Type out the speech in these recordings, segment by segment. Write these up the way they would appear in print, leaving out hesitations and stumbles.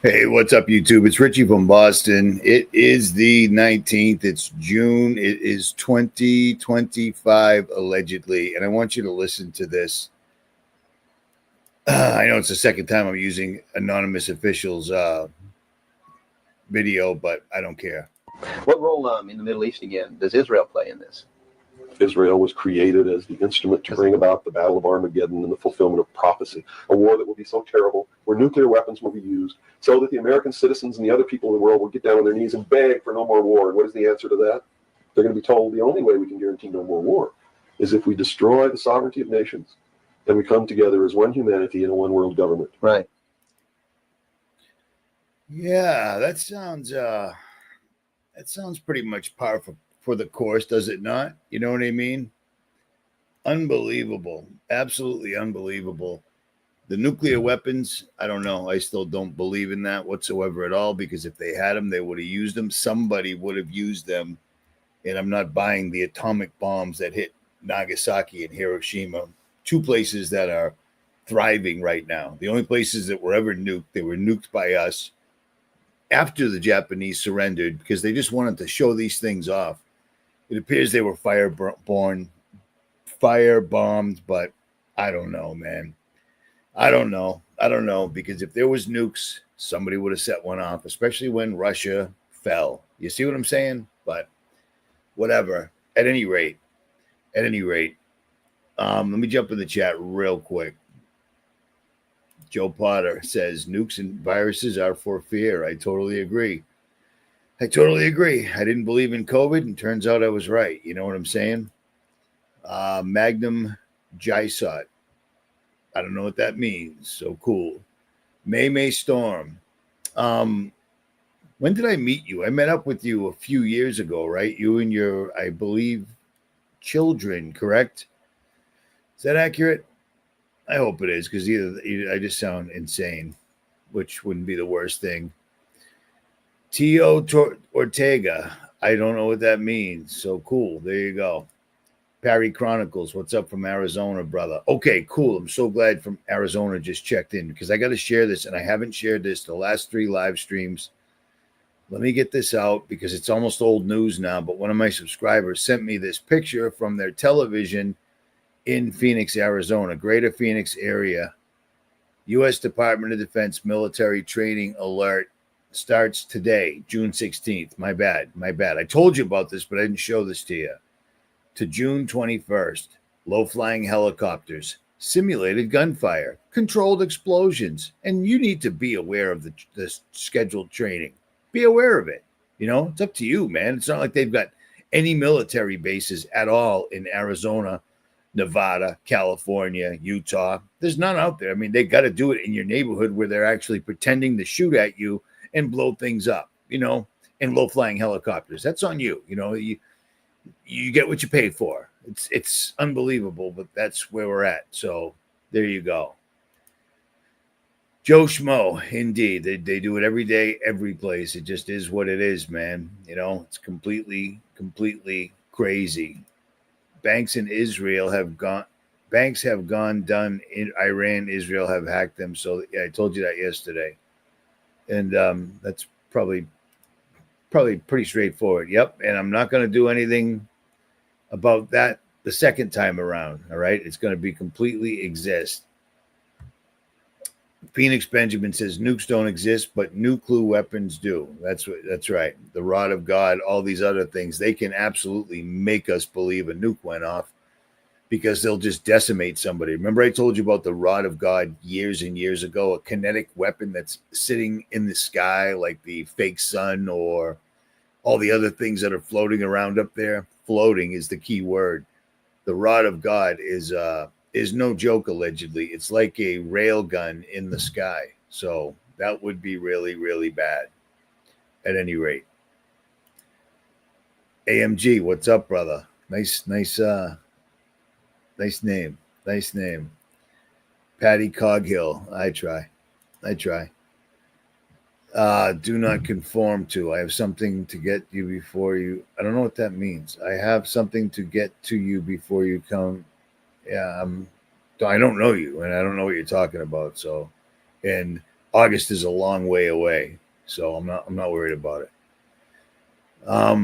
Hey, what's up, YouTube? It's Richie from Boston. It is the 19th. It's June. It is 2025, allegedly. And I want you to listen to this. I know it's the second time I'm using anonymous officials' video, but I don't care. What role in the Middle East again does Israel play in this? Israel was created as the instrument to bring about the Battle of Armageddon and the fulfillment of prophecy, a war that will be so terrible, where nuclear weapons will be used, so that the American citizens and the other people in the world will get down on their knees and beg for no more war. And what is the answer to that? They're going to be told the only way we can guarantee no more war is if we destroy the sovereignty of nations and we come together as one humanity in a one world government. Right. Yeah, that sounds pretty much par for the course, does it not? You know what I mean? Unbelievable. Absolutely unbelievable. The nuclear weapons, I don't know. I still don't believe in that whatsoever at all, because if they had them, they would have used them. Somebody would have used them. And I'm not buying the atomic bombs that hit Nagasaki and Hiroshima, two places that are thriving right now. The only places that were ever nuked, they were nuked by us after the Japanese surrendered, because they just wanted to show these things off. It appears they were firebombed, but I don't know, man. I don't know, because if there was nukes, somebody would have set one off, especially when Russia fell. You see what I'm saying? But whatever. At any rate, let me jump in the chat real quick. Joe Potter says nukes and viruses are for fear. I totally agree. I didn't believe in COVID, and turns out I was right. You know what I'm saying? Magnum Jysot. I don't know what that means. So cool. May Storm. When did I meet you? I met up with you a few years ago, right? You and your, I believe, children, correct? Is that accurate? I hope it is, because either I just sound insane, which wouldn't be the worst thing. Tio Ortega. I don't know what that means. So cool. There you go. Perry Chronicles. What's up from Arizona, brother? Okay, cool. I'm so glad from Arizona just checked in, because I got to share this, and I haven't shared this the last 3 live streams. Let me get this out, because it's almost old news now, but one of my subscribers sent me this picture from their television in Phoenix, Arizona, greater Phoenix area. U.S. Department of Defense military training alert starts today, June 16th. My bad. I told you about this, but I didn't show this to you. To June 21st, low-flying helicopters, simulated gunfire, controlled explosions, and you need to be aware of the scheduled training. Be aware of it. You know, it's up to you, man. It's not like they've got any military bases at all in Arizona, Nevada, California, Utah. There's none out there. I mean, they got to do it in your neighborhood where they're actually pretending to shoot at you and blow things up, you know, in low-flying helicopters. That's on you. You know, you get what you pay for. It's unbelievable, but that's where we're at. So there you go. Joe Schmo, indeed. They do it every day, every place. It just is what it is, man. You know, it's completely crazy. Banks have gone done in Iran. Israel have hacked them. So yeah, I told you that yesterday. And that's probably pretty straightforward. Yep. And I'm not going to do anything about that the second time around. All right. It's going to be completely exist. Phoenix Benjamin says nukes don't exist, but nuclear weapons do. That's right. The rod of God, all these other things, they can absolutely make us believe a nuke went off, because they'll just decimate somebody. Remember I told you about the rod of God years and years ago, a kinetic weapon that's sitting in the sky like the fake sun or all the other things that are floating around up there. Floating is the key word. The rod of God is no joke, allegedly. It's like a rail gun in the sky. So that would be really bad. At any rate. AMG, what's up, brother? Nice name. Patty Coghill. I try. Do not conform to. I have something to get you before you. I don't know what that means. I have something to get to you before you come. Yeah, I don't know you, and I don't know what you're talking about. So, and August is a long way away, so I'm not worried about it. I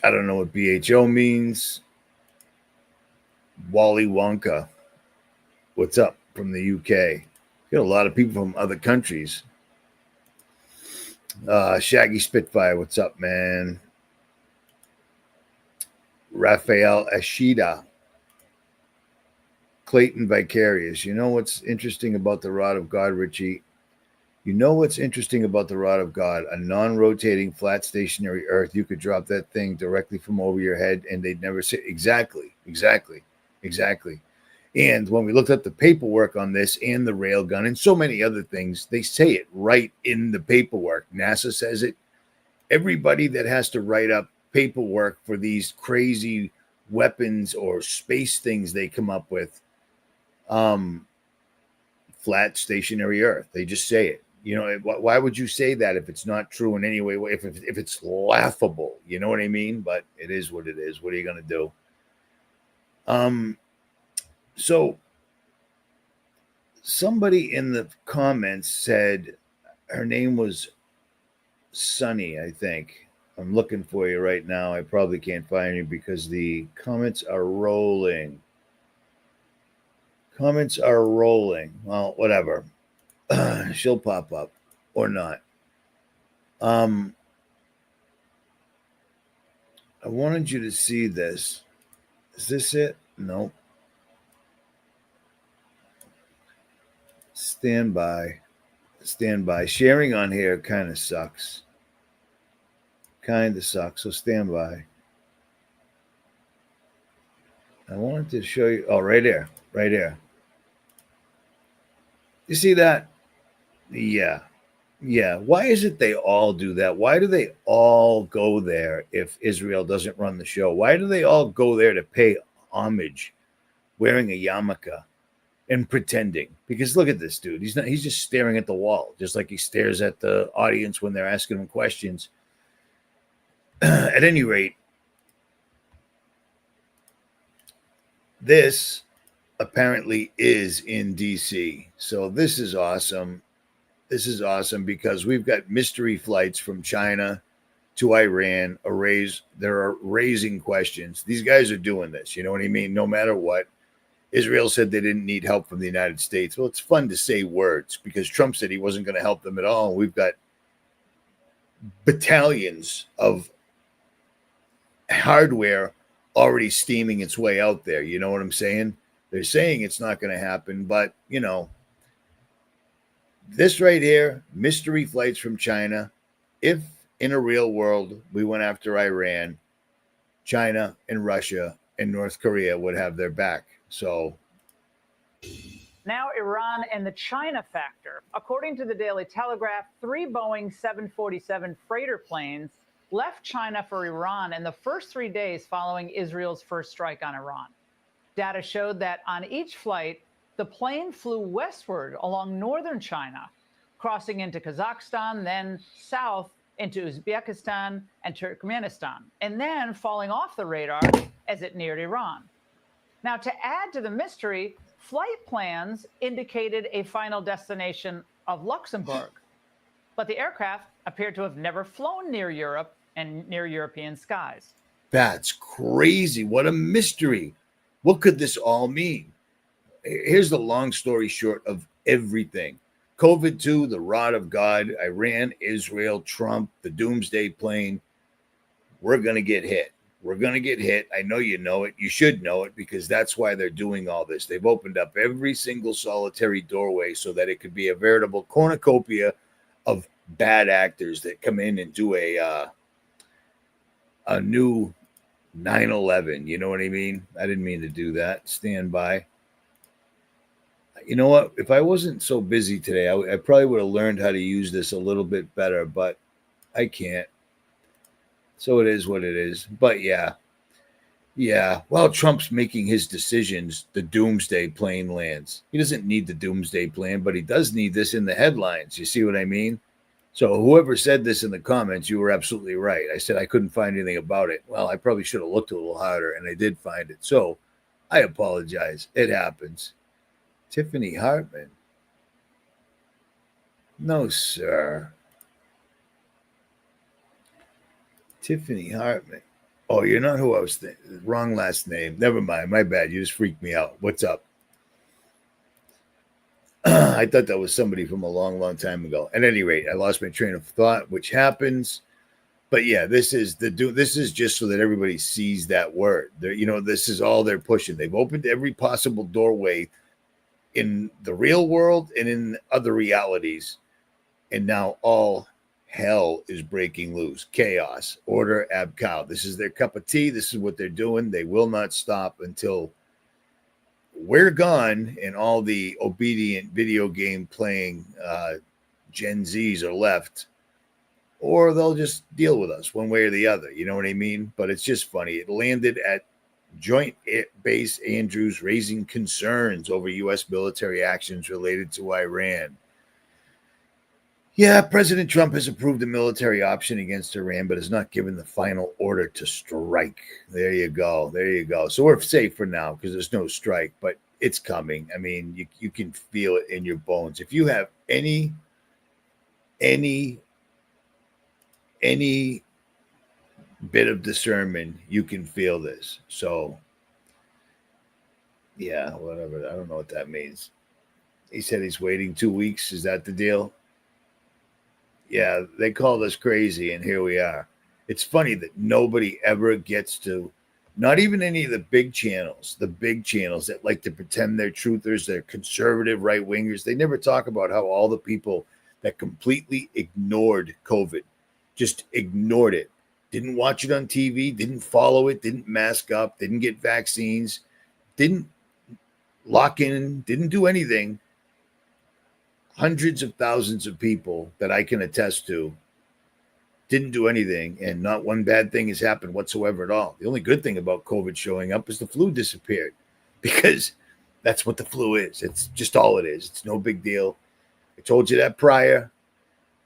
don't know what BHO means. Wally Wonka, what's up from the UK? Got a lot of people from other countries. Shaggy Spitfire, what's up, man? Raphael Ashida. Clayton Vicarious. You know what's interesting about the rod of God, Richie? You know what's interesting about the rod of God? A non-rotating, flat, stationary Earth. You could drop that thing directly from over your head, and they'd never say exactly. And when we looked at the paperwork on this and the railgun and so many other things, they say it right in the paperwork. NASA says it. Everybody that has to write up paperwork for these crazy weapons or space things they come up with, flat, stationary Earth. They just say it. You know, why would you say that if it's not true in any way? If it's laughable, you know what I mean? But it is what it is. What are you going to do? So somebody in the comments said her name was Sunny, I think. I'm looking for you right now. I probably can't find you because the comments are rolling. Well, whatever. She'll pop up or not. I wanted you to see this. Is this it? Nope. Stand by. Sharing on here kind of sucks. So stand by. I wanted to show you. Oh, right there. You see that? Yeah. Why is it they all do that? Why do they all go there if Israel doesn't run the show? Why do they all go there to pay homage wearing a yarmulke and pretending? Because look at this dude. He's just staring at the wall, just like he stares at the audience when they're asking him questions. At any rate, this apparently is in DC. So this is awesome. Because we've got mystery flights from China to Iran. They're raising questions. These guys are doing this. You know what I mean? No matter what. Israel said they didn't need help from the United States. Well, it's fun to say words because Trump said he wasn't going to help them at all. We've got battalions of hardware already steaming its way out there. You know what I'm saying? They're saying it's not going to happen, but, you know, this right here, mystery flights from China. If in a real world we went after Iran, China and Russia and North Korea would have their back. So now Iran and the China factor. According to the Daily Telegraph, 3 Boeing 747 freighter planes left China for Iran in the first 3 days following Israel's first strike on Iran. Data showed that on each flight, the plane flew westward along northern China, crossing into Kazakhstan, then south into Uzbekistan and Turkmenistan, and then falling off the radar as it neared Iran. Now, to add to the mystery, flight plans indicated a final destination of Luxembourg, but the aircraft appeared to have never flown near Europe and near European skies. That's crazy. What a mystery. What could this all mean? Here's the long story short of everything. COVID-2, the rod of God, Iran, Israel, Trump, the doomsday plane. We're going to get hit. I know you know it. You should know it because that's why they're doing all this. They've opened up every single solitary doorway so that it could be a veritable cornucopia of bad actors that come in and do a new 9/11. You know what I mean? I didn't mean to do that. Stand by. You know what? If I wasn't so busy today, I probably would have learned how to use this a little bit better, but I can't. So it is what it is. But yeah. While Trump's making his decisions, the doomsday plane lands. He doesn't need the doomsday plan, but he does need this in the headlines. You see what I mean? So whoever said this in the comments, you were absolutely right. I said I couldn't find anything about it. Well, I probably should have looked a little harder, and I did find it. So I apologize. It happens. Tiffany Hartman. No, sir. Tiffany Hartman. Oh, you're not who I was thinking. Wrong last name. Never mind. My bad. You just freaked me out. What's up? I thought that was somebody from a long, long time ago. At any rate, I lost my train of thought, which happens. But yeah, this is this is just so that everybody sees that word. This is all they're pushing. They've opened every possible doorway in the real world and in other realities, and now all hell is breaking loose. Chaos, order, abcow. This is their cup of tea. This is what they're doing. They will not stop until we're gone and all the obedient video game playing Gen Zs are left, or they'll just deal with us one way or the other. You know what I mean? But it's just funny. It landed at Joint Base Andrews, raising concerns over U.S. military actions related to Iran. Yeah, President Trump has approved a military option against Iran, but has not given the final order to strike. There you go. There you go. So we're safe for now because there's no strike, but it's coming. I mean, you can feel it in your bones. If you have any bit of discernment, you can feel this. So yeah, whatever. I don't know what that means. He said he's waiting 2 weeks. Is that the deal? Yeah, they called us crazy, and here we are. It's funny that nobody ever gets to, not even any of the big channels that like to pretend they're truthers, they're conservative right wingers. They never talk about how all the people that completely ignored COVID, just ignored it, didn't watch it on TV, didn't follow it, didn't mask up, didn't get vaccines, didn't lock in, didn't do anything. Hundreds of thousands of people that I can attest to didn't do anything, and not one bad thing has happened whatsoever at all. The only good thing about COVID showing up is the flu disappeared, because that's what the flu is. It's just all it is. It's no big deal. I told you that prior.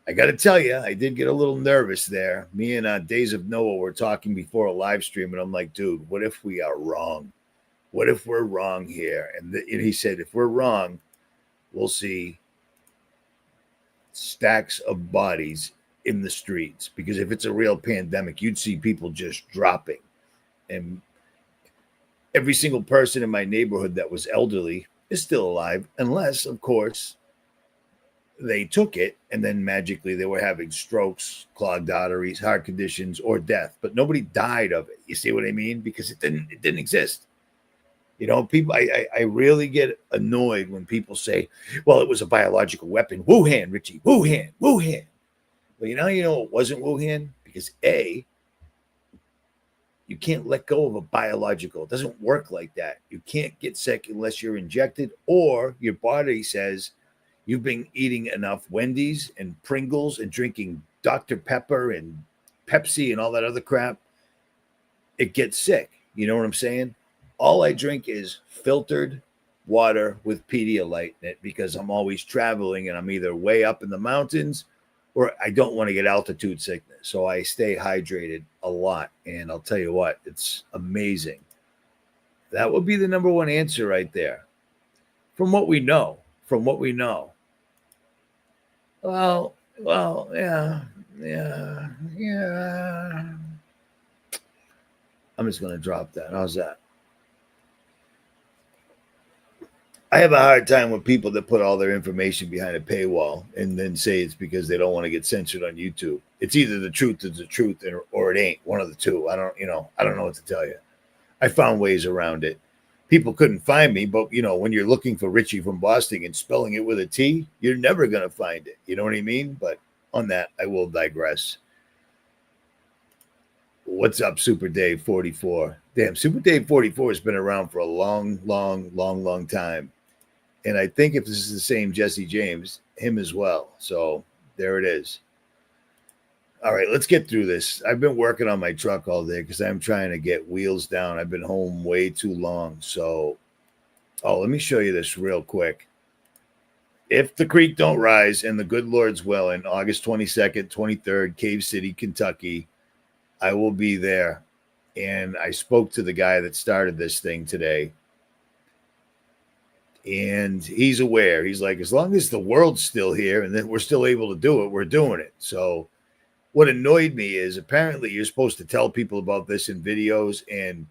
I got to tell you, I did get a little nervous there. Me and Days of Noah were talking before a live stream, and I'm like, dude, what if we are wrong? What if we're wrong here? And he said, if we're wrong, we'll see stacks of bodies in the streets, because if it's a real pandemic, you'd see people just dropping. And every single person in my neighborhood that was elderly is still alive, unless, of course, they took it and then magically they were having strokes, clogged arteries, heart conditions, or death. But nobody died of it. You see what I mean? Because it didn't exist. People, I really get annoyed when people say, well, it was a biological weapon. Wuhan, Richie, Wuhan. Well, it wasn't Wuhan, because A, you can't let go of a biological. It doesn't work like that. You can't get sick unless you're injected, or your body says you've been eating enough Wendy's and Pringles and drinking Dr. Pepper and Pepsi and all that other crap. It gets sick. You know what I'm saying? All I drink is filtered water with Pedialyte in it, because I'm always traveling and I'm either way up in the mountains or I don't want to get altitude sickness. So I stay hydrated a lot. And I'll tell you what, it's amazing. That would be the number one answer right there. From what we know. Well, yeah. I'm just going to drop that. How's that? I have a hard time with people that put all their information behind a paywall and then say it's because they don't want to get censored on YouTube. It's either the truth is the truth or it ain't. One of the two. I don't know what to tell you. I found ways around it. People couldn't find me, but when you're looking for Richie from Boston and spelling it with a T, you're never going to find it. You know what I mean? But on that, I will digress. What's up, Super Dave 44? Damn, Super Dave 44 has been around for a long time. And I think if this is the same Jesse James, him as well. So there it is. All right, let's get through this. I've been working on my truck all day because I'm trying to get wheels down. I've been home way too long. So, let me show you this real quick. If the creek don't rise and the good Lord's willing, August 22nd, 23rd, Cave City, Kentucky, I will be there. And I spoke to the guy that started this thing today. And he's aware. He's like, as long as the world's still here and then we're still able to do it, we're doing it. So what annoyed me is apparently you're supposed to tell people about this in videos, and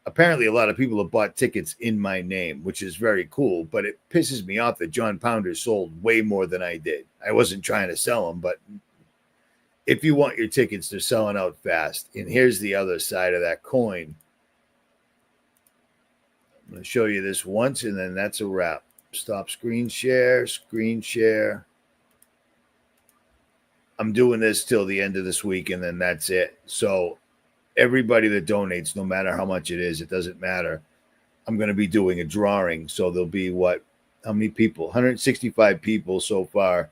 apparently a lot of people have bought tickets in my name, which is very cool, but it pisses me off that John Pounder sold way more than I did. I wasn't trying to sell them, but if you want your tickets, they're selling out fast. And here's the other side of that coin. I'm going to show you this once, and then that's a wrap. Stop screen share, screen share. I'm doing this till the end of this week, and then that's it. So everybody that donates, no matter how much it is, it doesn't matter. I'm going to be doing a drawing. So there'll be how many people? 165 people so far.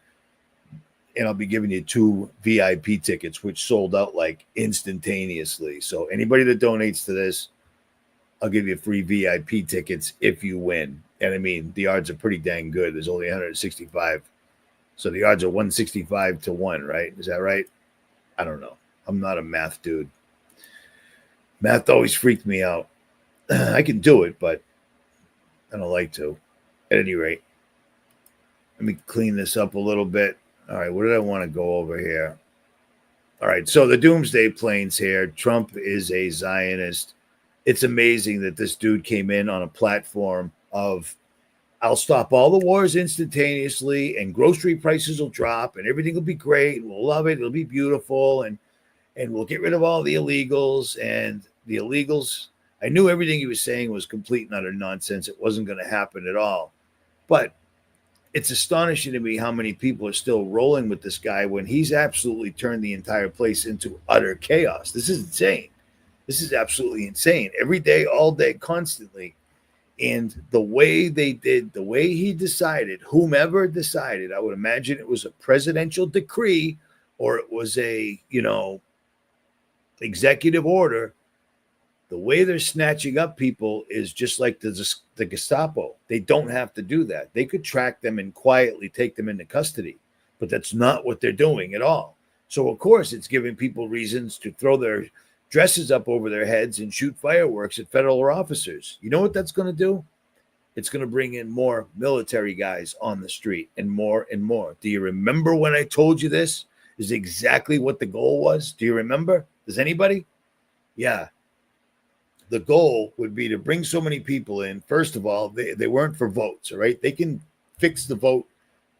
And I'll be giving you 2 VIP tickets, which sold out like instantaneously. So anybody that donates to this, I'll give you free VIP tickets if you win. And I mean, the odds are pretty dang good. There's only 165. So the odds are 165 to 1, right? Is that right? I don't know. I'm not a math dude. Math always freaked me out. I can do it, but I don't like to. At any rate, let me clean this up a little bit. All right, what did I want to go over here? All right, so the doomsday planes here. Trump is a Zionist. It's amazing that this dude came in on a platform of, I'll stop all the wars instantaneously, and grocery prices will drop, and everything will be great. We'll love it. It'll be beautiful, and we'll get rid of all the illegals. And the illegals, I knew everything he was saying was complete and utter nonsense. It wasn't going to happen at all. But it's astonishing to me how many people are still rolling with this guy when he's absolutely turned the entire place into utter chaos. This is insane. This is absolutely insane. Every day, all day, constantly. And the way he decided, whomever decided, I would imagine it was a presidential decree or it was a, executive order. The way they're snatching up people is just like the Gestapo. They don't have to do that. They could track them and quietly take them into custody, but that's not what they're doing at all. So, of course, it's giving people reasons to throw their dresses up over their heads and shoot fireworks at federal officers. You know what that's going to do? It's going to bring in more military guys on the street and more and more. Do you remember when I told you this is exactly what the goal was? Do you remember? Does anybody? Yeah. The goal would be to bring so many people in. First of all, they weren't for votes, all right? They can fix the vote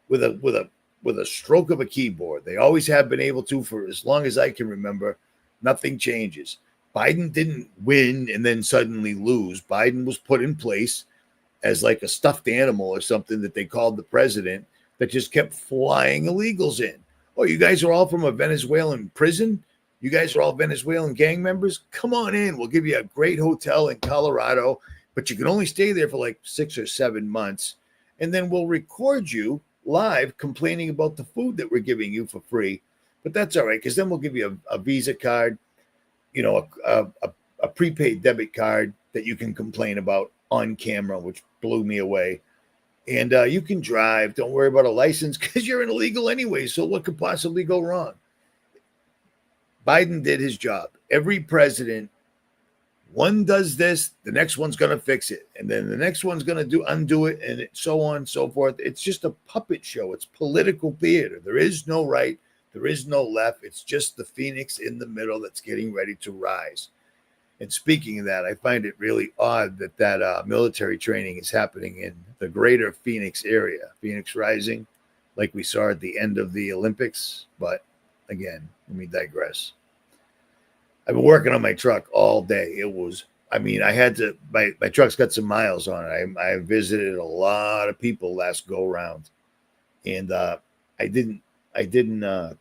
with a stroke of a keyboard. They always have been able to for as long as I can remember. Nothing changes. Biden didn't win and then suddenly lose. Biden was put in place as like a stuffed animal or something that they called the president that just kept flying illegals in. Oh, you guys are all from a Venezuelan prison? You guys are all Venezuelan gang members? Come on in. We'll give you a great hotel in Colorado, but you can only stay there for like 6 or 7 months. And then we'll record you live complaining about the food that we're giving you for free. But that's all right, because then we'll give you a Visa card, a prepaid debit card that you can complain about on camera, which blew me away. And you can drive. Don't worry about a license because you're an illegal anyway. So what could possibly go wrong? Biden did his job. Every president, one does this, the next one's going to fix it. And then the next one's going to undo it, and so on and so forth. It's just a puppet show. It's political theater. There is no right. There is no left. It's just the phoenix in the middle that's getting ready to rise. And speaking of that, I find it really odd that military training is happening in the greater Phoenix area, Phoenix Rising, like we saw at the end of the Olympics. But again, let me digress. I've been working on my truck all day. I had to, my truck's got some miles on it. I visited a lot of people last go round, and I didn't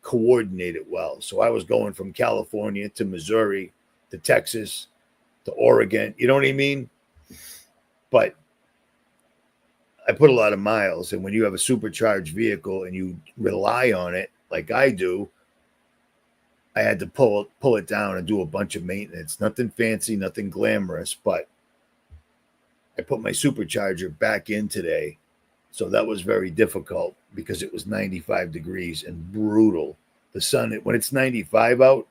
coordinate it well. So I was going from California to Missouri to Texas to Oregon. You know what I mean? But I put a lot of miles, and when you have a supercharged vehicle and you rely on it like I do, I had to pull it down and do a bunch of maintenance. Nothing fancy, nothing glamorous, but I put my supercharger back in today. So that was very difficult because it was 95 degrees and brutal. The sun, when it's 95 out,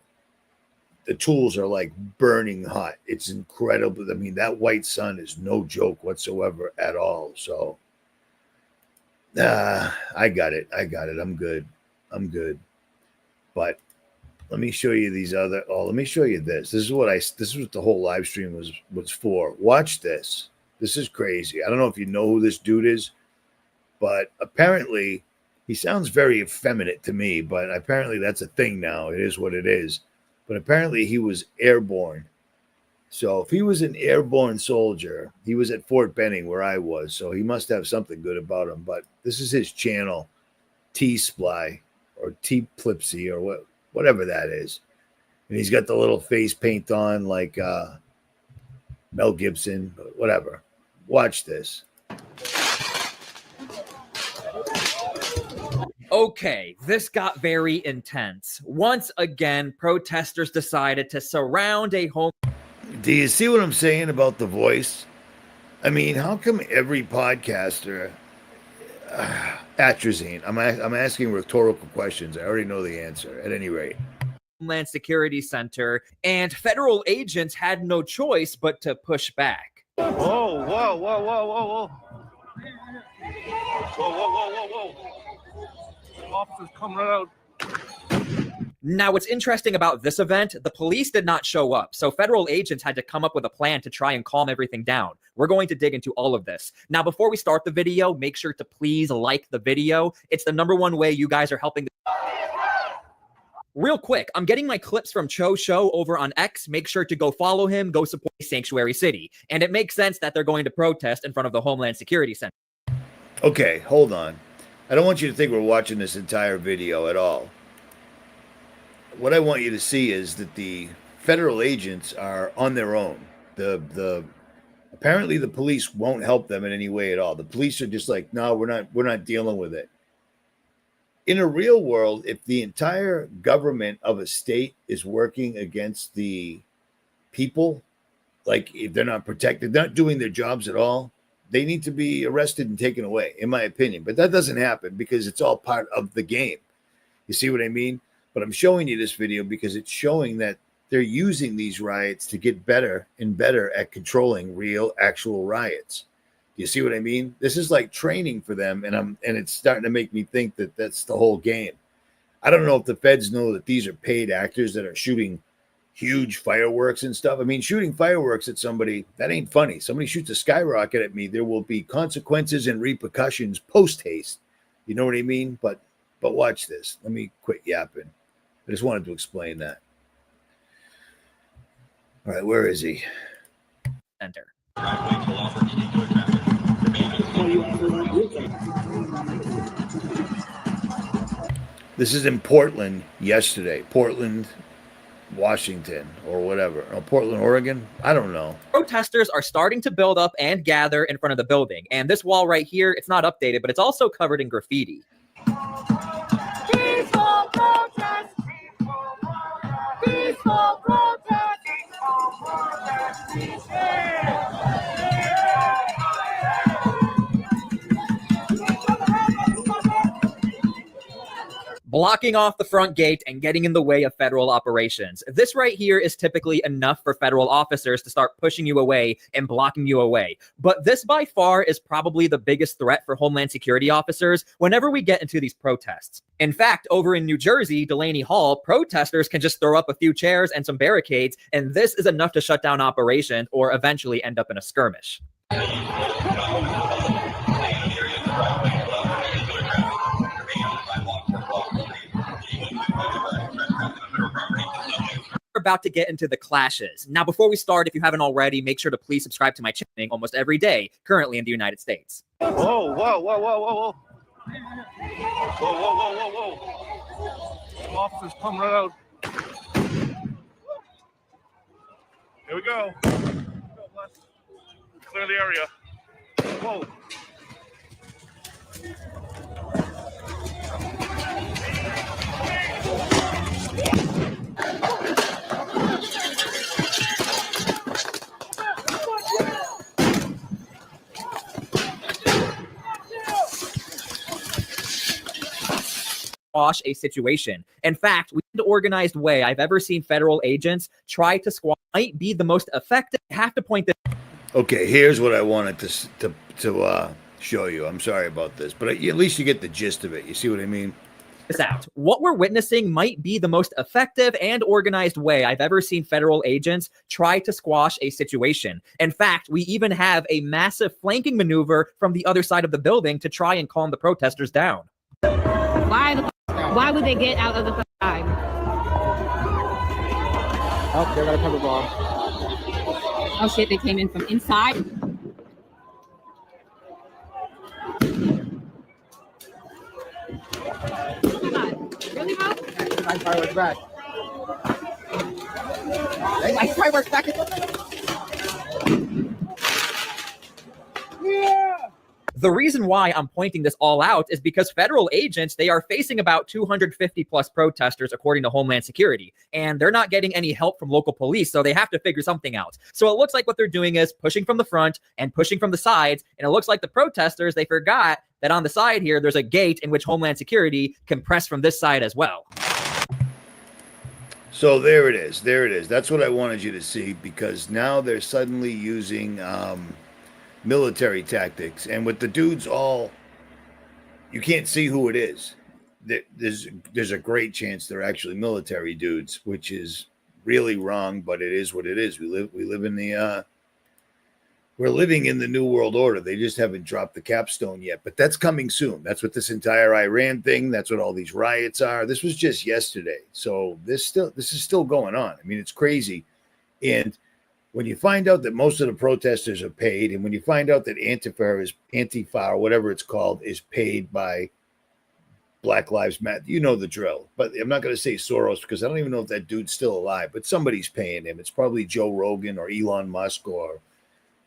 the tools are like burning hot. It's incredible. I mean, that white sun is no joke whatsoever at all. So I got it. I'm good. But let me show you these other. Oh, let me show you this. This is what the whole live stream was for. Watch this. This is crazy. I don't know if you know who this dude is, but apparently he sounds very effeminate to me, but apparently that's a thing now. It is what it is. But apparently he was airborne. So if he was an airborne soldier, he was at Fort Benning where I was. So he must have something good about him. But this is his channel, T-Sply or T-Plipsy or whatever that is. And he's got the little face paint on like Mel Gibson, whatever. Watch this. Okay, this got very intense. Once again, protesters decided to surround a home. Do you see what I'm saying about the voice? I mean, how come every podcaster atrazine? I'm asking rhetorical questions. I already know the answer. At any rate, Homeland Security Center, and federal agents had no choice but to push back. Whoa, whoa, whoa, whoa, whoa, whoa. Whoa, whoa, whoa, whoa, whoa. Officers come right out. Now, what's interesting about this event, the police did not show up, so federal agents had to come up with a plan to try and calm everything down. We're going to dig into all of this. Now, before we start the video, make sure to please like the video. It's the #1 way you guys are helping. Real quick, I'm getting my clips from Cho Show over on X. Make sure to go follow him, go support Sanctuary City. And it makes sense that they're going to protest in front of the Homeland Security Center. okay, hold on. I don't want you to think we're watching this entire video at all. What I want you to see is that the federal agents are on their own. Apparently the police won't help them in any way at all. The police are just like, no, we're not dealing with it. In a real world, if the entire government of a state is working against the people, like if they're not protected, not doing their jobs at all, they need to be arrested and taken away, in my opinion. But that doesn't happen because it's all part of the game. You see what I mean? But I'm showing you this video because it's showing that they're using these riots to get better and better at controlling real, actual riots. You see what I mean? This is like training for them, and it's starting to make me think that that's the whole game. I don't know if the feds know that these are paid actors that are shooting huge fireworks and stuff. I mean, shooting fireworks at somebody, that ain't funny. Somebody shoots a skyrocket at me, there will be consequences and repercussions post haste. You know what I mean? But watch this. Let me quit yapping. I just wanted to explain that. All right, where is he? Center. This is in Portland yesterday. Portland, Washington, or whatever. No, Portland, Oregon. I don't know. Protesters are starting to build up and gather in front of the building. And this wall right here, it's not updated, but it's also covered in graffiti. Peaceful protest. Peaceful protest. Peaceful protest. Blocking off the front gate and getting in the way of federal operations. This right here is typically enough for federal officers to start pushing you away and blocking you away. But this by far is probably the biggest threat for Homeland Security officers whenever we get into these protests. In fact, over in New Jersey, Delaney Hall, protesters can just throw up a few chairs and some barricades, and this is enough to shut down operations or eventually end up in a skirmish. We're about to get into the clashes. Now, before we start, if you haven't already, make sure to please subscribe to my channel almost every day, currently in the United States. Whoa, whoa, whoa, whoa, whoa, whoa. Whoa, whoa, whoa, whoa, whoa. Officers come right out. Here we go. Clear the area. Whoa. squash a situation. In fact, the organized way I've ever seen federal agents try to squash might be the most effective. I have to point this. Okay, here's what I wanted to show you. I'm sorry about this, but at least you get the gist of it. You see what I mean? Out. What we're witnessing might be the most effective and organized way I've ever seen federal agents try to squash a situation. In fact, we even have a massive flanking maneuver from the other side of the building to try and calm the protesters down. Why would they get out of the side? Oh, they got a pepper bomb. Oh shit, they came in from inside. Really, Mo? Nice fireworks back. Like fireworks back. The reason why I'm pointing this all out is because federal agents, they are facing about 250 plus protesters, according to Homeland Security, and they're not getting any help from local police, so they have to figure something out. So it looks like what they're doing is pushing from the front and pushing from the sides, and it looks like the protesters, they forgot that on the side here, there's a gate in which Homeland Security can press from this side as well. So there it is. There it is. That's what I wanted you to see, because now they're suddenly using military tactics, and with the dudes all, you can't see who it is. There's a great chance they're actually military dudes, which is really wrong, but it is what it is. We live in the we're living in the new world order. They just haven't dropped the capstone yet, but that's coming soon. That's what this entire Iran thing, that's what all these riots are. This was just yesterday. So this is still going on. I mean, it's crazy. And when you find out that most of the protesters are paid, and when you find out that Antifa or whatever it's called is paid by Black Lives Matter, you know the drill. But I'm not going to say Soros, because I don't even know if that dude's still alive, but somebody's paying him. It's probably Joe Rogan or Elon Musk, or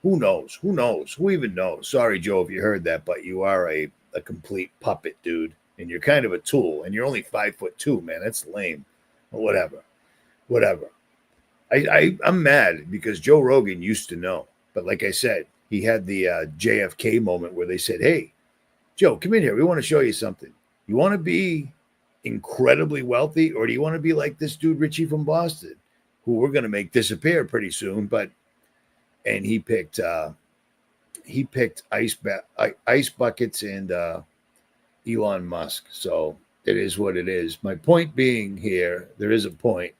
who knows? Who knows? Who even knows? Sorry, Joe, if you heard that, but you are a complete puppet, dude. And you're kind of a tool, and you're only 5'2", man. That's lame. But whatever. I'm mad because Joe Rogan used to know. But like I said, he had the JFK moment where they said, hey, Joe, come in here. We want to show you something. You want to be incredibly wealthy, or do you want to be like this dude, Richie from Boston, who we're going to make disappear pretty soon? And he picked ice buckets and Elon Musk. So it is what it is. My point being here, there is a point.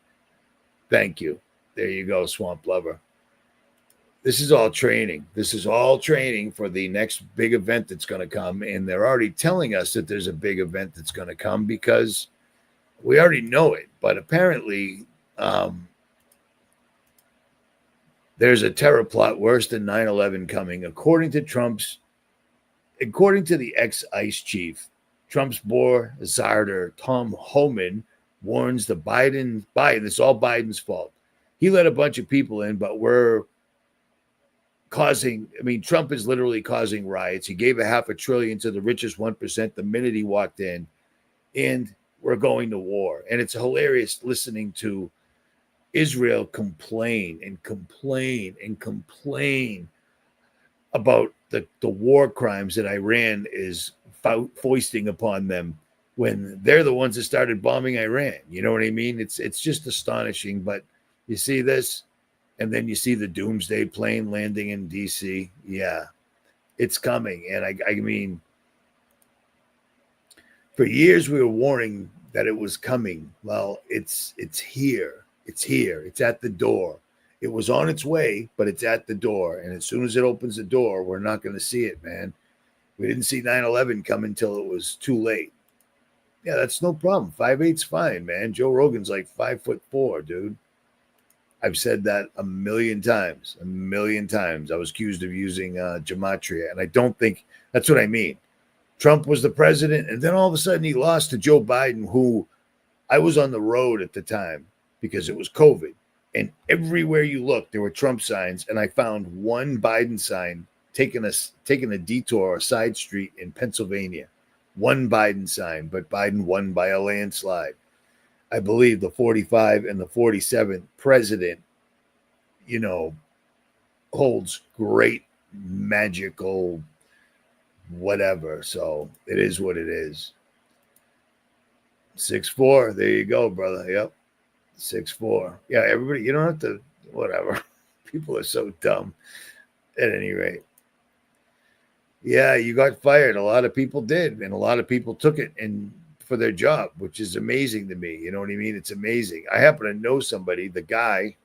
Thank you. There you go, Swamp Lover. This is all training. This is all training for the next big event that's going to come. And they're already telling us that there's a big event that's going to come, because we already know it. But apparently, there's a terror plot worse than 9/11 coming, according to the ex-ICE chief. Trump's Boer Zarder, Tom Homan, warns the Biden, it's all Biden's fault. He let a bunch of people in, but Trump is literally causing riots. He gave $500 billion to the richest 1% the minute he walked in, and we're going to war. And it's hilarious listening to Israel complain about the war crimes that Iran is foisting upon them, when they're the ones that started bombing Iran. You know what I mean? It's just astonishing. But you see this, and then you see the doomsday plane landing in DC. Yeah, it's coming. And I mean, for years we were warning that it was coming. Well, it's here. It's here. It's at the door. It was on its way, but it's at the door. And as soon as it opens the door, we're not going to see it, man. We didn't see 9/11 come until it was too late. Yeah, that's no problem. 5'8's fine, man. Joe Rogan's like 5'4", dude. I've said that a million times. I was accused of using gematria, and I don't think that's what I mean. Trump was the president, and then all of a sudden he lost to Joe Biden, who I was on the road at the time because it was COVID. And everywhere you look, there were Trump signs, and I found one Biden sign taking a detour, a side street in Pennsylvania. One Biden sign, but Biden won by a landslide. I believe the 45 and the 47th president, holds great magical whatever. So it is what it is. 6'4". There you go, brother. Yep. 6'4". Yeah, everybody, you don't have to, whatever. People are so dumb at any rate. Yeah, you got fired. A lot of people did, and a lot of people took it and for their job, which is amazing to me. You know what I mean? It's amazing. I happen to know somebody, the guy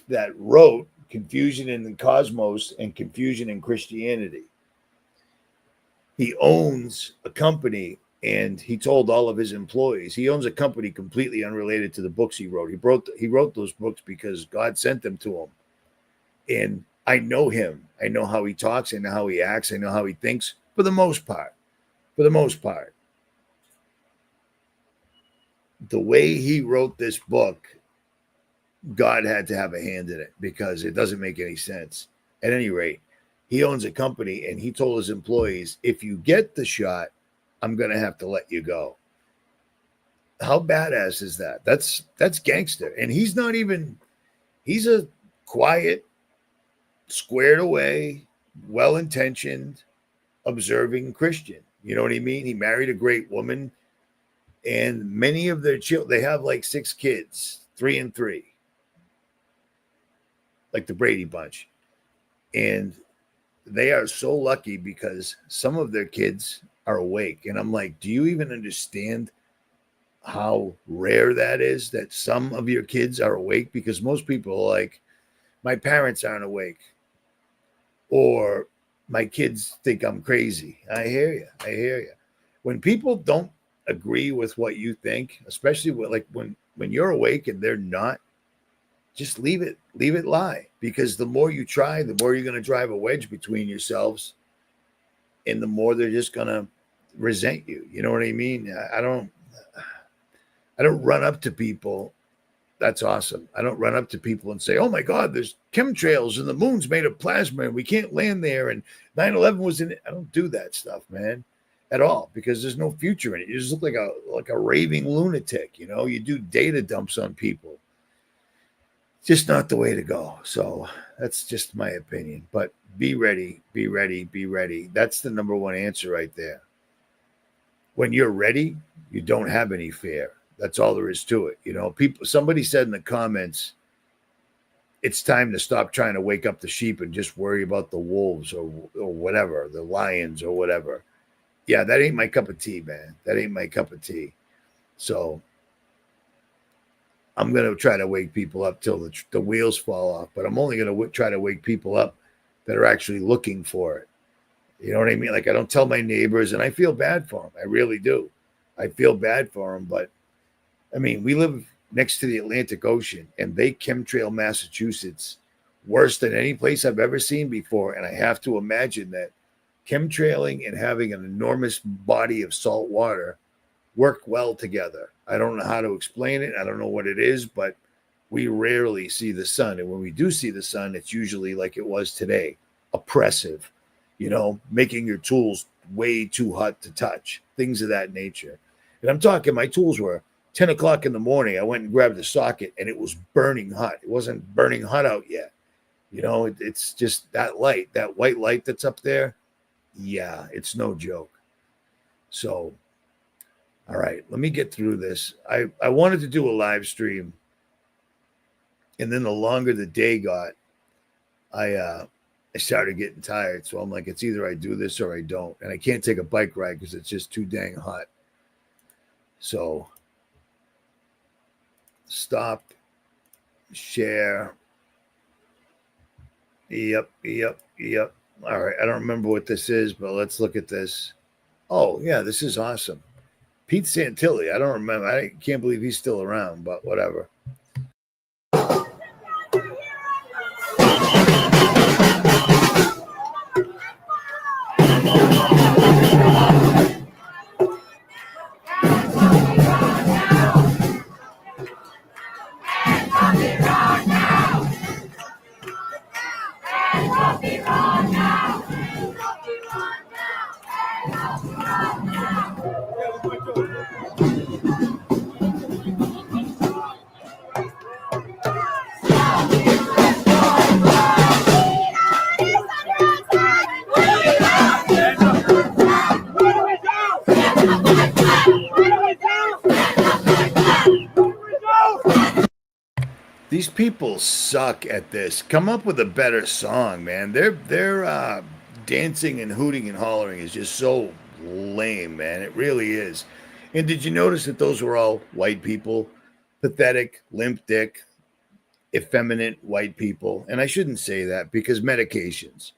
that wrote Confusion in the Cosmos and Confusion in Christianity. He owns a company, and he told all of his employees, he owns a company completely unrelated to the books he wrote. He wrote those books because God sent them to him. And I know him. I know how he talks. I know how he acts. I know how he thinks for the most part. For the most part. The way he wrote this book, God had to have a hand in it because it doesn't make any sense. At any rate, he owns a company, and he told his employees, if you get the shot, I'm going to have to let you go. How badass is that? That's gangster. And he's not even, he's a quiet, squared away, well-intentioned, observing Christian. You know what I mean? He married a great woman, and many of their children, they have like 6 kids, 3 and 3, like the Brady Bunch. And they are so lucky because some of their kids are awake. And I'm like, do you even understand how rare that is, that some of your kids are awake? Because most people are like, my parents aren't awake, or my kids think I'm crazy. I hear you. I hear you. When people don't agree with what you think, especially when you're awake and they're not, just leave it lie. Because the more you try, the more you're going to drive a wedge between yourselves, and the more they're just going to resent you. You know what I mean? I don't run up to people. That's awesome. I don't run up to people and say, oh my God, there's chemtrails and the moon's made of plasma and we can't land there and 9/11 was in it. I don't do that stuff, man, at all, because there's no future in it. You just look like a raving lunatic. You know, you do data dumps on people. Just not the way to go. So that's just my opinion. But be ready, be ready, be ready. That's the number one answer right there. When you're ready, you don't have any fear. That's all there is to it. You know, somebody said in the comments, it's time to stop trying to wake up the sheep and just worry about the wolves or whatever, the lions or whatever. Yeah, that ain't my cup of tea, man. That ain't my cup of tea. So I'm going to try to wake people up till the wheels fall off, but I'm only going to try to wake people up that are actually looking for it. You know what I mean? Like, I don't tell my neighbors, and I feel bad for them. I really do. I feel bad for them, but I mean, we live next to the Atlantic Ocean, and they chemtrail Massachusetts worse than any place I've ever seen before. And I have to imagine that chemtrailing and having an enormous body of salt water work well together. I don't know how to explain it. I don't know what it is, but we rarely see the sun. And when we do see the sun, it's usually like it was today, oppressive, you know, making your tools way too hot to touch, things of that nature. And I'm talking, my tools were 10 o'clock in the morning. I went and grabbed the socket and it was burning hot. It wasn't burning hot out yet. You know, it's just that light, that white light that's up there. Yeah, it's no joke. So, all right, let me get through this. I wanted to do a live stream, and then the longer the day got, I started getting tired. So I'm like, it's either I do this or I don't. And I can't take a bike ride because it's just too dang hot. So stop, share. Yep. All right, I don't remember what this is, but let's look at this. Oh, yeah, this is awesome. Pete Santilli. I don't remember. I can't believe he's still around, but whatever. people suck at this. Come up with a better song, man. Their dancing and hooting and hollering is just so lame, man. It really is. And did you notice that those were all white people? Pathetic, limp dick, effeminate white people. And I shouldn't say that because medications,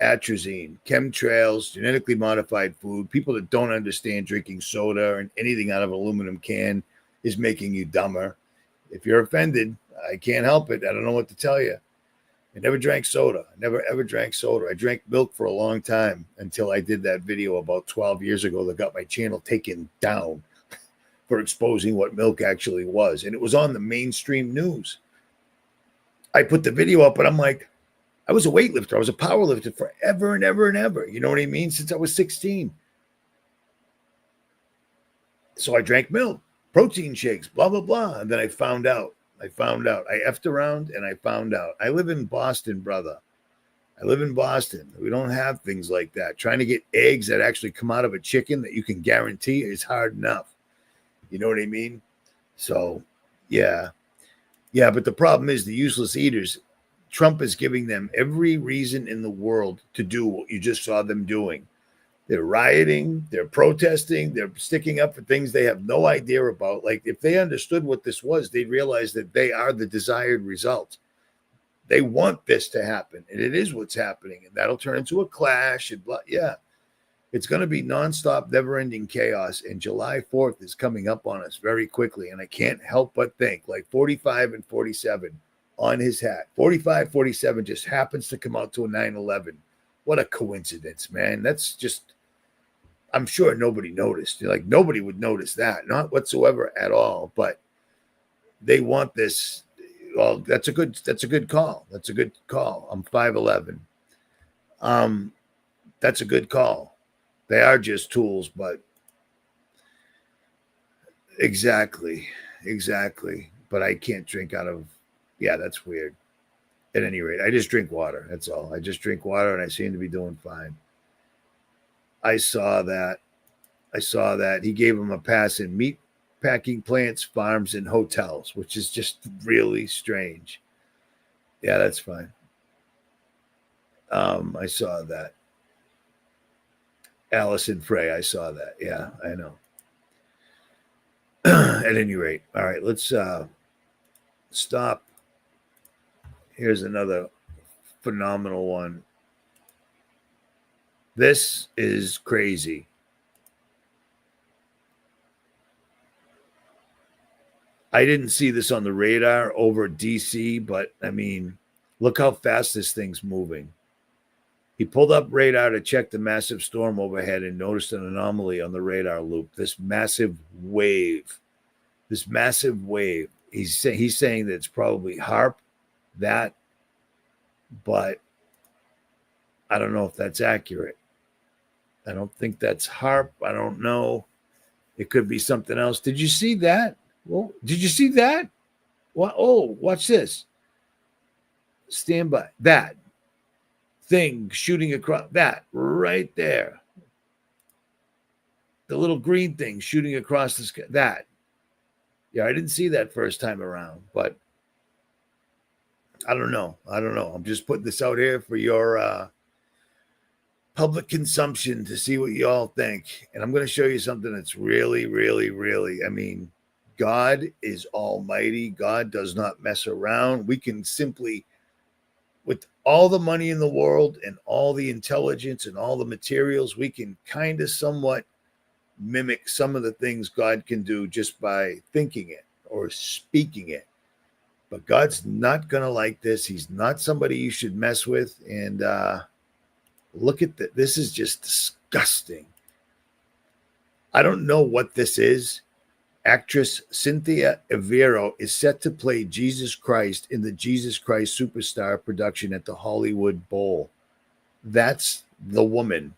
atrazine, chemtrails, genetically modified food, people that don't understand drinking soda and anything out of an aluminum can is making you dumber. If you're offended, I can't help it. I don't know what to tell you. I never drank soda. I never, ever drank soda. I drank milk for a long time until I did that video about 12 years ago that got my channel taken down for exposing what milk actually was. And it was on the mainstream news. I put the video up, and I'm like, I was a weightlifter. I was a power lifter forever and ever and ever. You know what I mean? Since I was 16. So I drank milk, protein shakes, blah, blah, blah. And then I found out. I effed around and I found out. I live in Boston, brother. I live in Boston. We don't have things like that. Trying to get eggs that actually come out of a chicken that you can guarantee is hard enough. You know what I mean? So, yeah. Yeah, but the problem is the useless eaters. Trump is giving them every reason in the world to do what you just saw them doing. They're rioting, they're protesting, they're sticking up for things they have no idea about. Like, if they understood what this was, they'd realize that they are the desired result. They want this to happen, and it is what's happening, and that'll turn into a clash and blah. Yeah, it's going to be nonstop, never-ending chaos, and July 4th is coming up on us very quickly, and I can't help but think, like 45 and 47 on his hat. 45, 47 just happens to come out to a 9/11. What a coincidence, man. That's just... I'm sure nobody noticed. Like, nobody would notice that, not whatsoever at all. But they want this. Well, that's a good call. That's a good call. I'm 5'11". That's a good call. They are just tools, but exactly. But I can't drink out of. Yeah, that's weird. At any rate, I just drink water. That's all. I just drink water, and I seem to be doing fine. I saw that. He gave him a pass in meat packing plants, farms, and hotels, which is just really strange. Yeah, that's fine. I saw that. Allison Frey, I saw that. Yeah, I know. At any rate, all right, let's stop. Here's another phenomenal one. This is crazy. I didn't see this on the radar over DC, but I mean, look how fast this thing's moving. He pulled up radar to check the massive storm overhead and noticed an anomaly on the radar loop. This massive wave. He's saying that it's probably HARP, but I don't know if that's accurate. I don't think that's HARP. I don't know. It could be something else. Did you see that? Well, did you see that? What? Oh, watch this. Stand by. That thing shooting across. That right there. The little green thing shooting across the sky. That. Yeah, I didn't see that first time around, but I don't know. I'm just putting this out here for your public consumption to see what you all think. And I'm going to show you something that's really, really, really, I mean, God is almighty. God does not mess around. We can simply, with all the money in the world and all the intelligence and all the materials, we can kind of somewhat mimic some of the things God can do just by thinking it or speaking it. But God's not going to like this. He's not somebody you should mess with. And, look at that. This is just disgusting. I don't know what this is. Actress Cynthia Evero is set to play Jesus Christ in the Jesus Christ Superstar production at the Hollywood Bowl. That's the woman.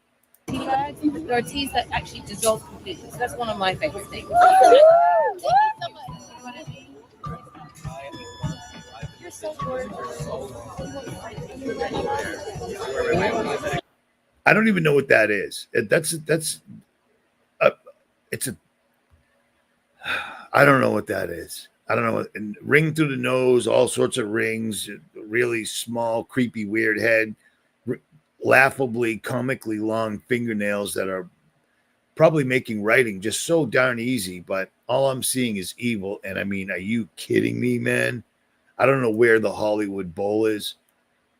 Tea bags, there are teas that actually dissolve completely. So that's one of my favorite things. You're so gorgeous. I don't even know what that is. I don't know what that is. I don't know, and ring through the nose, all sorts of rings, really small, creepy, weird head, laughably, comically long fingernails that are probably making writing just so darn easy. But all I'm seeing is evil. And I mean, are you kidding me, man? I don't know where the Hollywood Bowl is,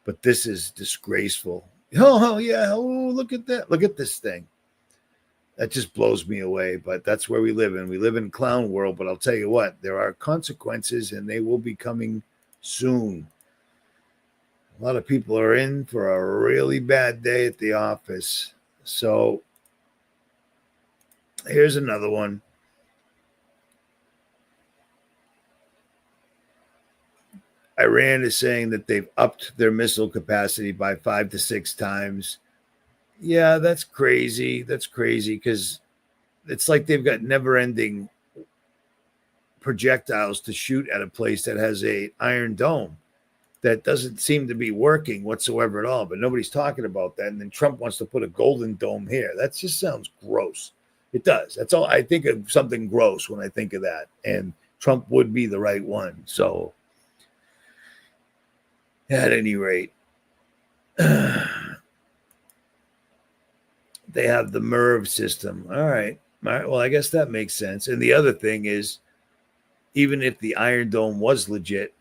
but this is disgraceful. Oh, yeah. Oh, look at that. Look at this thing. That just blows me away, but that's where we live in. We live in clown world, but I'll tell you what, there are consequences and they will be coming soon. A lot of people are in for a really bad day at the office. So here's another one. Iran is saying that they've upped their missile capacity by 5 to 6 times. Yeah, that's crazy. That's crazy because it's like they've got never-ending projectiles to shoot at a place that has a iron dome that doesn't seem to be working whatsoever at all. But nobody's talking about that. And then Trump wants to put a golden dome here. That just sounds gross. It does. That's all. I think of something gross when I think of that. And Trump would be the right one. So at any rate, they have the MERV system. All right. Well, I guess that makes sense. And the other thing is, even if the Iron Dome was legit,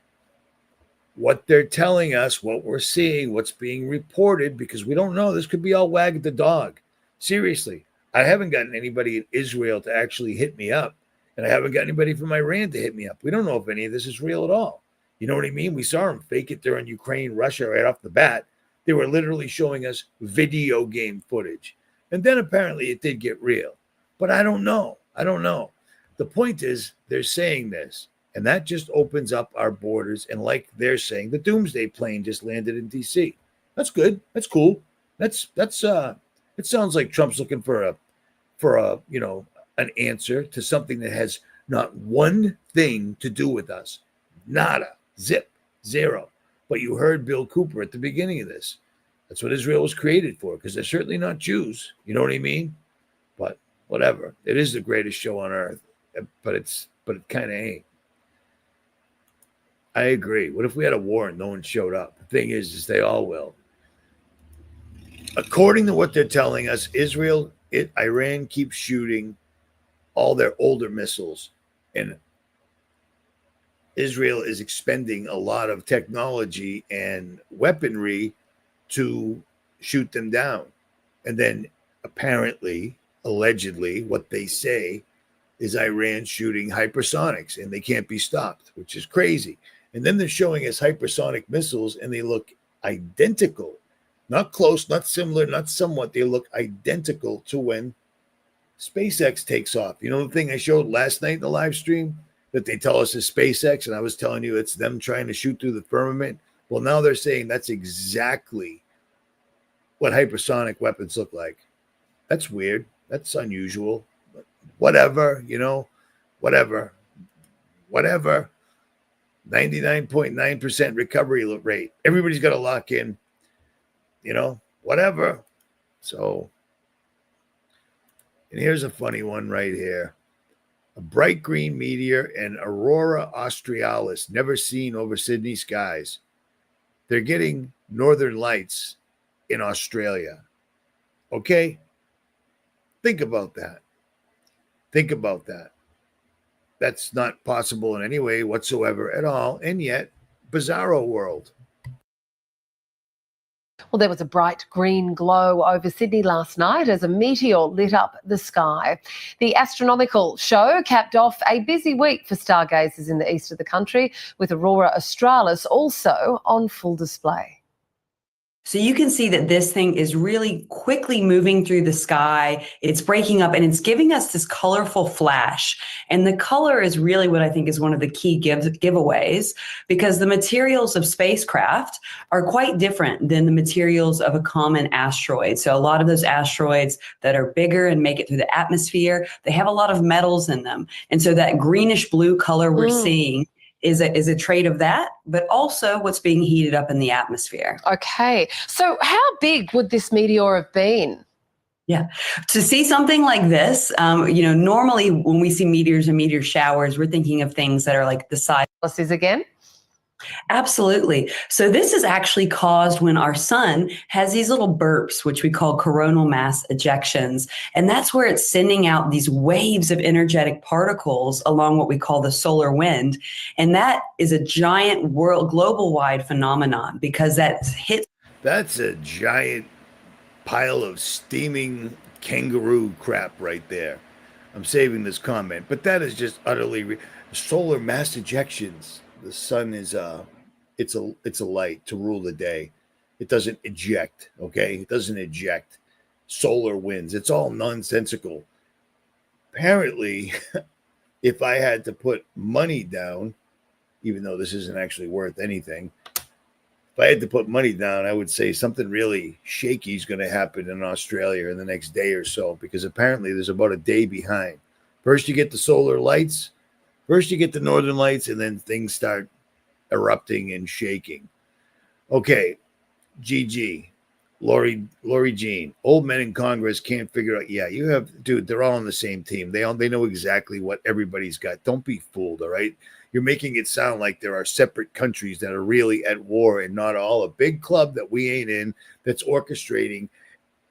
what they're telling us, what we're seeing, what's being reported, because we don't know. This could be all wag the dog. Seriously, I haven't gotten anybody in Israel to actually hit me up. And I haven't got anybody from Iran to hit me up. We don't know if any of this is real at all. You know what I mean? We saw them fake it during Ukraine, Russia right off the bat. They were literally showing us video game footage. And then apparently it did get real. But I don't know. I don't know. The point is they're saying this, and that just opens up our borders. And like they're saying, the doomsday plane just landed in D.C. That's good. That's cool. It sounds like Trump's looking for an answer to something that has not one thing to do with us. Nada. Zip. Zero. But you heard Bill Cooper at the beginning of this. That's what Israel was created for, because they're certainly not Jews. You know what I mean? But whatever. It is the greatest show on earth. But it kind of ain't. I agree. What if we had a war and no one showed up? The thing is they all will. According to what they're telling us, Iran keeps shooting all their older missiles, and Israel is expending a lot of technology and weaponry to shoot them down. And then apparently, allegedly, what they say is Iran shooting hypersonics and they can't be stopped, which is crazy. And then they're showing us hypersonic missiles and they look identical, not close, not similar, not somewhat. They look identical to when SpaceX takes off. You know the thing I showed last night in the live stream that they tell us is SpaceX, and I was telling you it's them trying to shoot through the firmament. Well, now they're saying that's exactly what hypersonic weapons look like. That's weird. That's unusual. But whatever, whatever. 99.9% recovery rate. Everybody's got to lock in, whatever. So, and here's a funny one right here. A bright green meteor and aurora australis never seen over Sydney skies. They're getting northern lights in Australia. Okay? Think about that. Think about that. That's not possible in any way whatsoever at all. And yet, bizarro world. Well, there was a bright green glow over Sydney last night as a meteor lit up the sky. The astronomical show capped off a busy week for stargazers in the east of the country, with aurora australis also on full display. So you can see that this thing is really quickly moving through the sky. It's breaking up and it's giving us this colorful flash. And the color is really what I think is one of the key giveaways, because the materials of spacecraft are quite different than the materials of a common asteroid. So a lot of those asteroids that are bigger and make it through the atmosphere, they have a lot of metals in them. And so that greenish blue color we're seeing is a trait of that, but also what's being heated up in the atmosphere. Okay. So how big would this meteor have been? Yeah. To see something like this, normally when we see meteors and meteor showers, we're thinking of things that are like the size. Policies again. Absolutely. So this is actually caused when our sun has these little burps, which we call coronal mass ejections. And that's where it's sending out these waves of energetic particles along what we call the solar wind. And that is a giant global wide phenomenon because that hits. That's a giant pile of steaming kangaroo crap right there. I'm saving this comment, but that is just utterly solar mass ejections. The sun is it's a light to rule the day. It doesn't eject, okay? It doesn't eject. Solar winds. It's all nonsensical. Apparently, if I had to put money down, even though this isn't actually worth anything, if I had to put money down, I would say something really shaky is going to happen in Australia in the next day or so, because apparently there's about a day behind. First you get the solar lights, first you get the northern lights, and then things start erupting and shaking. Okay, GG, Lori Jean, old men in Congress can't figure out. Yeah, you have, dude, they're all on the same team. They know exactly what everybody's got. Don't be fooled, all right? You're making it sound like there are separate countries that are really at war and not all a big club that we ain't in that's orchestrating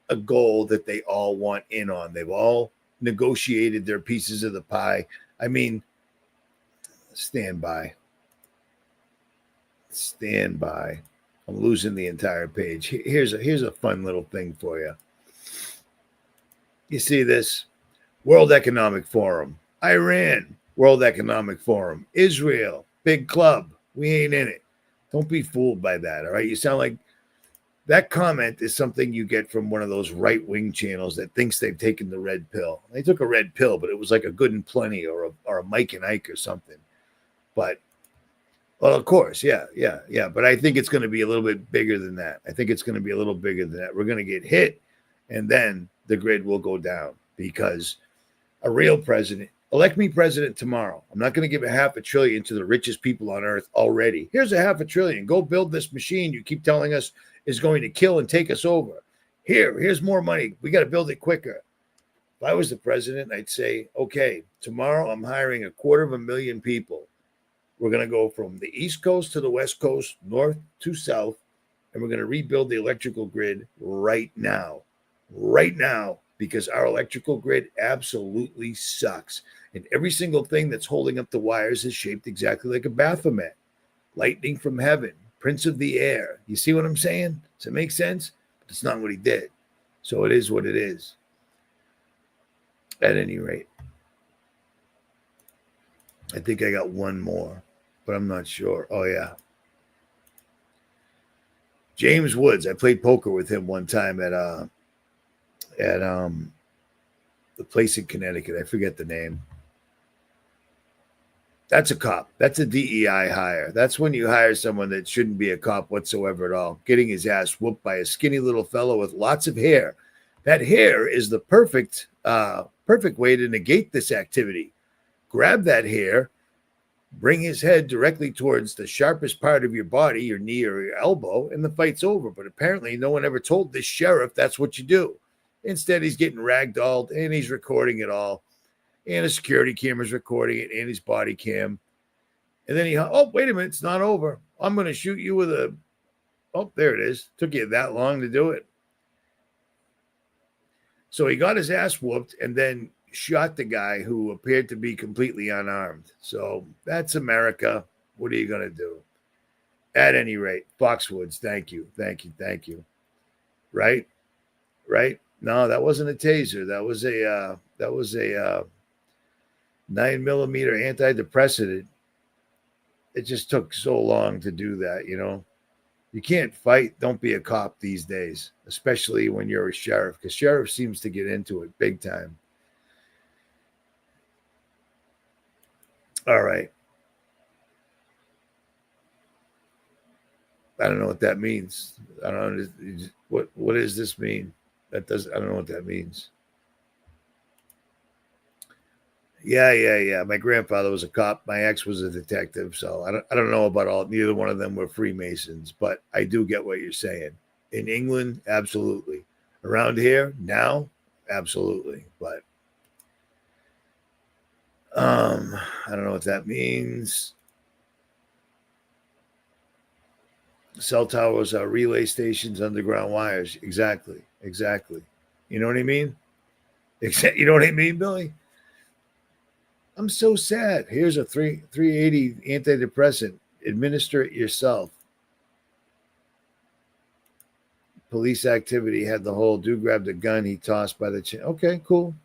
a goal that they all want in on. They've all negotiated their pieces of the pie. I mean, stand by. Stand by. I'm losing the entire page. Here's a fun little thing for you. You see this? World Economic Forum. Iran. World Economic Forum. Israel. Big club. We ain't in it. Don't be fooled by that, all right? You sound like that comment is something you get from one of those right-wing channels that thinks they've taken the red pill. They took a red pill, but it was like a Good and Plenty or a Mike and Ike or something. But well, of course, yeah. But I think it's going to be a little bit bigger than that. I think it's going to be a little bigger than that. We're going to get hit, and then the grid will go down because a real president, elect me president tomorrow. I'm not going to give $500 billion to the richest people on earth already. Here's $500 billion. Go build this machine you keep telling us is going to kill and take us over. Here's more money. We got to build it quicker. If I was the president, I'd say, okay, tomorrow I'm hiring 250,000 people. We're going to go from the East Coast to the West Coast, north to south, and we're going to rebuild the electrical grid right now, because our electrical grid absolutely sucks. And every single thing that's holding up the wires is shaped exactly like a Baphomet. Lightning from heaven, Prince of the air. You see what I'm saying? Does it make sense? But it's not what he did. So it is what it is. At any rate, I think I got one more, but I'm not sure. Oh, yeah. James Woods. I played poker with him one time at the place in Connecticut. I forget the name. That's a cop. That's a DEI hire. That's when you hire someone that shouldn't be a cop whatsoever at all, getting his ass whooped by a skinny little fellow with lots of hair. That hair is the perfect way to negate this activity. Grab that hair, bring his head directly towards the sharpest part of your body, your knee or your elbow, and the fight's over. But apparently no one ever told this sheriff that's what you do. Instead, he's getting ragdolled, and he's recording it all. And a security camera's recording it, and his body cam. And then wait a minute, it's not over. I'm going to shoot you with a, there it is. Took you that long to do it. So he got his ass whooped and then shot the guy who appeared to be completely unarmed. So that's America. What are you going to do? At any rate, Foxwoods, thank you. Right? No, that wasn't a taser. That was a 9mm antidepressant. It just took so long to do that, you know. You can't fight. Don't be a cop these days, especially when you're a sheriff, because sheriff seems to get into it big time. All right. I don't know what that means. I don't know. What does this mean? I don't know what that means. Yeah. My grandfather was a cop. My ex was a detective. So I don't know about all. Neither one of them were Freemasons, but I do get what you're saying. In England, absolutely. Around here now, absolutely. But I don't know what that means. Cell towers are relay stations, underground wires. Exactly. You know what I mean? You know what I mean, Billy? I'm so sad. Here's a 380 antidepressant. Administer it yourself. Police activity had the whole dude grabbed a gun he tossed by the chin. Okay, cool.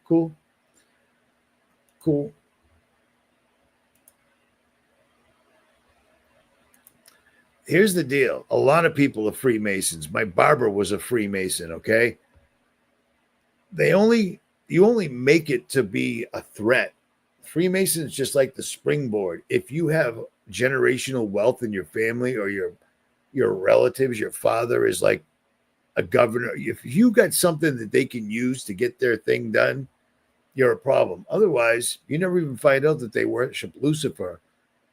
Here's the deal. A lot of people are Freemasons. My barber was a Freemason, okay? You only make it to be a threat. Freemasons just like the springboard. If you have generational wealth in your family or your relatives, your father is like a governor. If you got something that they can use to get their thing done, you're a problem. Otherwise, you never even find out that they worship Lucifer.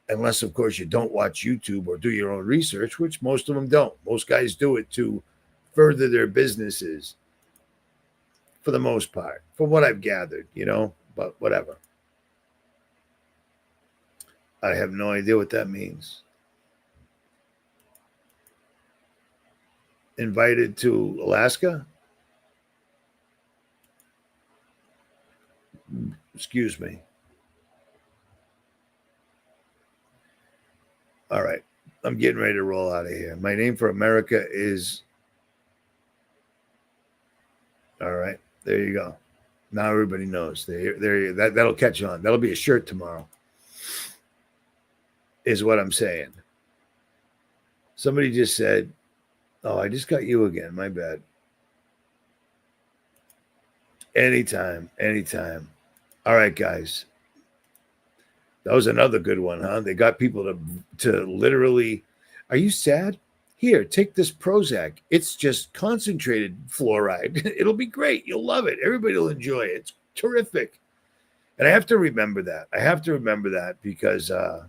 Unless, of course, you don't watch YouTube or do your own research, which most of them don't. Most guys do it to further their businesses for the most part, from what I've gathered, but whatever. I have no idea what that means. Invited to Alaska? Excuse me. All right. I'm getting ready to roll out of here. My name for America is. All right. There you go. Now everybody knows. That'll catch on. That'll be a shirt tomorrow. Is what I'm saying. Somebody just said, "Oh, I just got you again. My bad." Anytime. All right, guys. That was another good one, huh? They got people to literally, are you sad? Here, take this Prozac. It's just concentrated fluoride. It'll be great. You'll love it. Everybody will enjoy it. It's terrific. And I have to remember that. Because I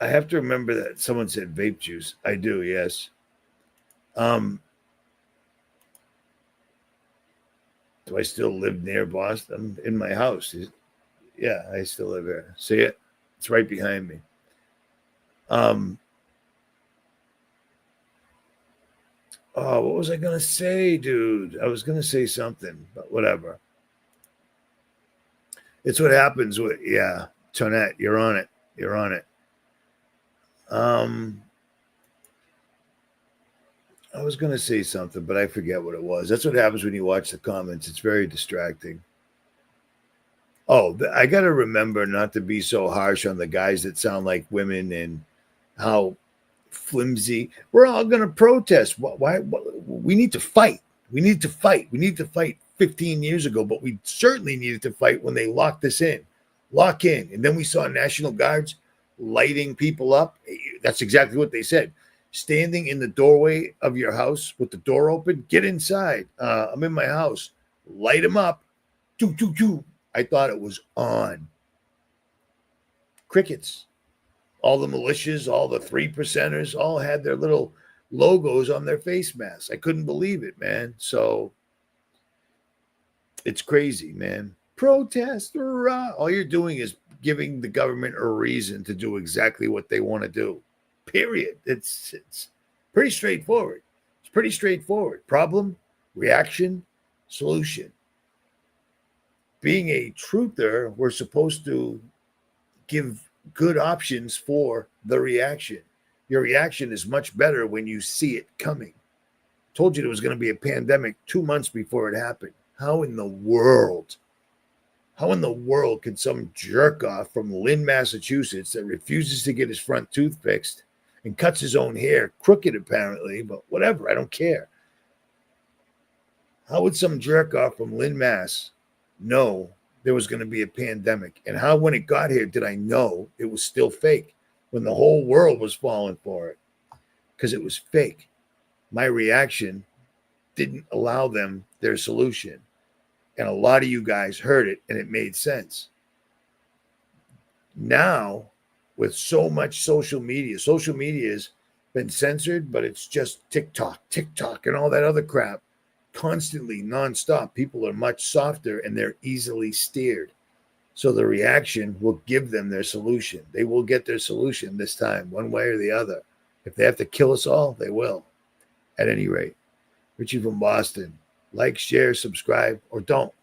have to remember that. Someone said vape juice. I do, yes. Do I still live near Boston? In my house. Yeah, I still live here. See it? It's right behind me. Oh, what was I going to say, dude? I was going to say something, but whatever. It's what happens with, yeah, Tonette, you're on it. I was going to say something, but I forget what it was. That's what happens when you watch the comments. It's very distracting. Oh, I got to remember not to be so harsh on the guys that sound like women and how flimsy. We're all going to protest. Why? We need to fight. We need to fight 15 years ago, but we certainly needed to fight when they locked us in. Lock in. And then we saw National Guards lighting people up. That's exactly what they said. Standing in the doorway of your house with the door open, get inside. I'm in my house. Light them up. Doo, doo, doo. I thought it was on. Crickets. All the militias, all the 3%ers, all had their little logos on their face masks. I couldn't believe it, man. So it's crazy, man. Protest. Rah. All you're doing is giving the government a reason to do exactly what they want to do. Period. It's pretty straightforward. Problem, reaction, solution. Being a truther, we're supposed to give good options for the reaction. Your reaction is much better when you see it coming. Told you there was going to be a pandemic 2 months before it happened. How in the world could some jerk off from Lynn, Massachusetts that refuses to get his front tooth fixed and cuts his own hair, crooked apparently, but whatever, I don't care. How would some jerk off from Lynn, Mass know there was going to be a pandemic? And how, when it got here, did I know it was still fake when the whole world was falling for it? Because it was fake. My reaction didn't allow them their solution. And a lot of you guys heard it and it made sense. Now, with so much social media is been censored, but it's just TikTok, and all that other crap. Constantly, nonstop. People are much softer and they're easily steered. So the reaction will give them their solution. They will get their solution this time, one way or the other. If they have to kill us all, they will. At any rate, Richie from Boston. Like, share, subscribe, or don't.